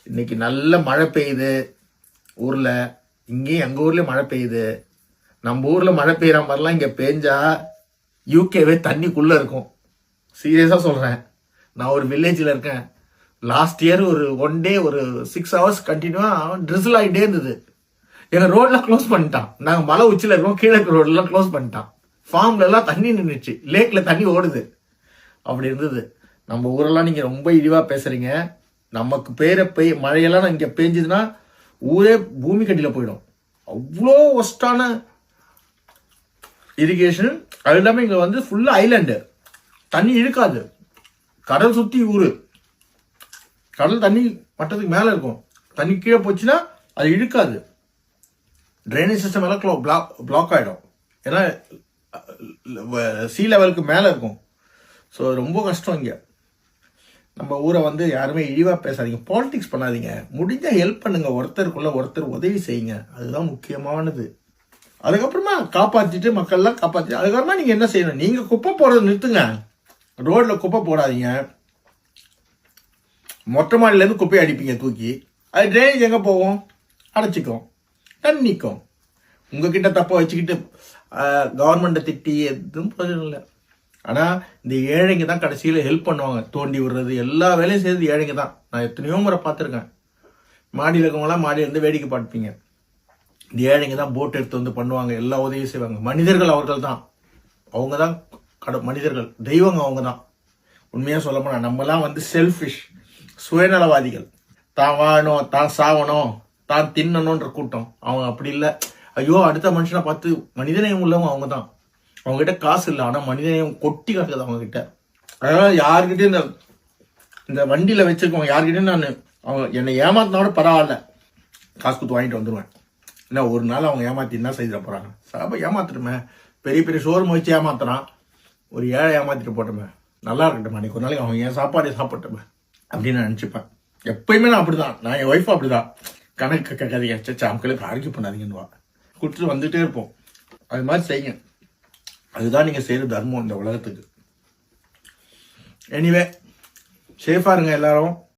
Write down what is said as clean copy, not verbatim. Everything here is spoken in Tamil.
இன்னைக்கு நல்ல மழை பெய்யுது ஊரில். இங்கேயும் எங்கள் ஊர்லேயும் மழை பெய்யுது. நம்ம ஊரில் மழை பெய்கிற மாதிரிலாம் இங்கே பெஞ்சா யூகேவே தண்ணிக்குள்ளே இருக்கும். சீரியஸாக சொல்கிறேன். நான் ஒரு வில்லேஜில் இருக்கேன். லாஸ்ட் இயர் ஒரு 1 டே ஒரு 6 hours கண்டினியூவாக ட்ரிசில் ஆகிட்டே இருந்தது. எங்கள் ரோடெலாம் க்ளோஸ் பண்ணிட்டான். நாங்கள் மலை உச்சியில் இருக்கோம், கீழே இருக்கிற ரோடெலாம் க்ளோஸ் பண்ணிட்டான். ஃபார்ம்லலாம் தண்ணி நின்றுச்சு, லேக்கில் தண்ணி ஓடுது. அப்படி இருந்தது. நம்ம ஊரெல்லாம் நீங்கள் ரொம்ப இழிவாக பேசுகிறீங்க. நமக்கு மழையெல்லாம் இங்கே பெஞ்சதுன்னா ஊரே பூமி கட்டியில் போயிடும். அவ்வளோ ஒஸ்டான இரிகேஷன். அது இல்லாமல் இங்கே வந்து ஃபுல்லாக ஐலாண்டு, தண்ணி இழுக்காது. கடல் சுற்றி ஊர், கடல் தண்ணி மட்டத்துக்கு மேலே இருக்கும். தண்ணி கீழே போச்சுன்னா அது இழுக்காது. ட்ரைனேஜ் சிஸ்டம் எல்லாம் பிளாக் ஆகிடும். ஏன்னா சீ லெவலுக்கு மேலே இருக்கும். ஸோ ரொம்ப கஷ்டம் இங்கே. நம்ம ஊரை வந்து யாருமே இழிவாக பேசாதீங்க, பாலிடிக்ஸ் பண்ணாதீங்க. முடிஞ்சால் ஹெல்ப் பண்ணுங்க, ஒருத்தருக்குள்ள ஒருத்தர் உதவி செய்யுங்க. அதுதான் முக்கியமானது. அதுக்கப்புறமா காப்பாற்றிட்டு மக்கள்லாம் காப்பாற்றி அதுக்கப்புறமா நீங்கள் என்ன செய்யணும், நீங்கள் குப்பை போடுறத நிறுத்துங்க. ரோட்டில் குப்பை போடாதீங்க. மொட்டை மாடியிலேருந்து குப்பையை அடிப்பீங்க தூக்கி. அது ட்ரைனேஜ் எங்கே போகும்? அடைச்சிக்கும், தண்ணிக்கும். உங்ககிட்ட தப்பை வச்சுக்கிட்டு கவர்மெண்ட்டை திட்டி எதுவும் பிரயோஜனம் இல்லை. ஆனால் இந்த ஏழைங்க தான் கடைசியில் ஹெல்ப் பண்ணுவாங்க. தோண்டி விடுறது எல்லா வேலையும் செய்யறது ஏழைங்க தான். நான் எத்தனையோ முறை பார்த்துருக்கேன். மாடியில் இருக்கவங்களாம் மாடியிலேருந்து வேடிக்கை பார்ப்பீங்க. இந்த ஏழைங்க தான் போட் எடுத்து வந்து பண்ணுவாங்க, எல்லா உதவியும் செய்வாங்க. மனிதர்கள் அவர்கள் தான். அவங்க தான் மனிதர்கள், தெய்வங்க அவங்க தான். உண்மையாக சொல்ல போனால் நம்மலாம் வந்து செல்ஃபிஷ், சுயநலவாதிகள். தான் வாழணும், தான் சாவணும், தான் தின்னணுன்ற கூட்டம். அவங்க அப்படி இல்லை. ஐயோ அடுத்த மனுஷனை பார்த்து மனிதநேயம் உள்ளவங்க அவங்க தான். அவங்ககிட்ட காசு இல்லை, ஆனால் மனிதநேயம் கொட்டி கிடக்குது அவங்க கிட்ட. அதனால யாருக்கிட்டையும் இந்த வண்டியில் வச்சிருக்கவங்க யாருக்கிட்டையும் நான் அவங்க என்னை ஏமாத்தினோட பரவாயில்ல, காசு கொடுத்து வாங்கிட்டு வந்துடுவேன். ஏன்னா ஒரு நாள் அவங்க ஏமாத்தி என்ன செய்திட போகிறாங்க. சாப்பா ஏமாத்திட்டுமே, பெரிய பெரிய ஷோரூம் வச்சு ஏமாத்துறான், ஒரு ஏழை ஏமாத்திட்டு போட்டோமே, நல்லா இருக்கட்டும், அன்றைக்கி ஒரு நாளைக்கு அவங்க என் சாப்பாடே சாப்பிட்டோமே அப்படின்னு நான் நினச்சிப்பேன். எப்பயுமே நான் அப்படிதான். நான் என் ஒய்ஃபும் அப்படிதான். கணக்கு கதையை சச்சா அவங்களுக்கு ஆர்கியூ பண்ணாதீங்கன்னுவா, கொடுத்துட்டு வந்துட்டே இருப்போம். அது மாதிரி செய்யுங்க. அதுதான் நீங்கள் செய்கிற தர்மம் இந்த உலகத்துக்கு. எனிவே சேஃபாக இருங்க எல்லாரும்.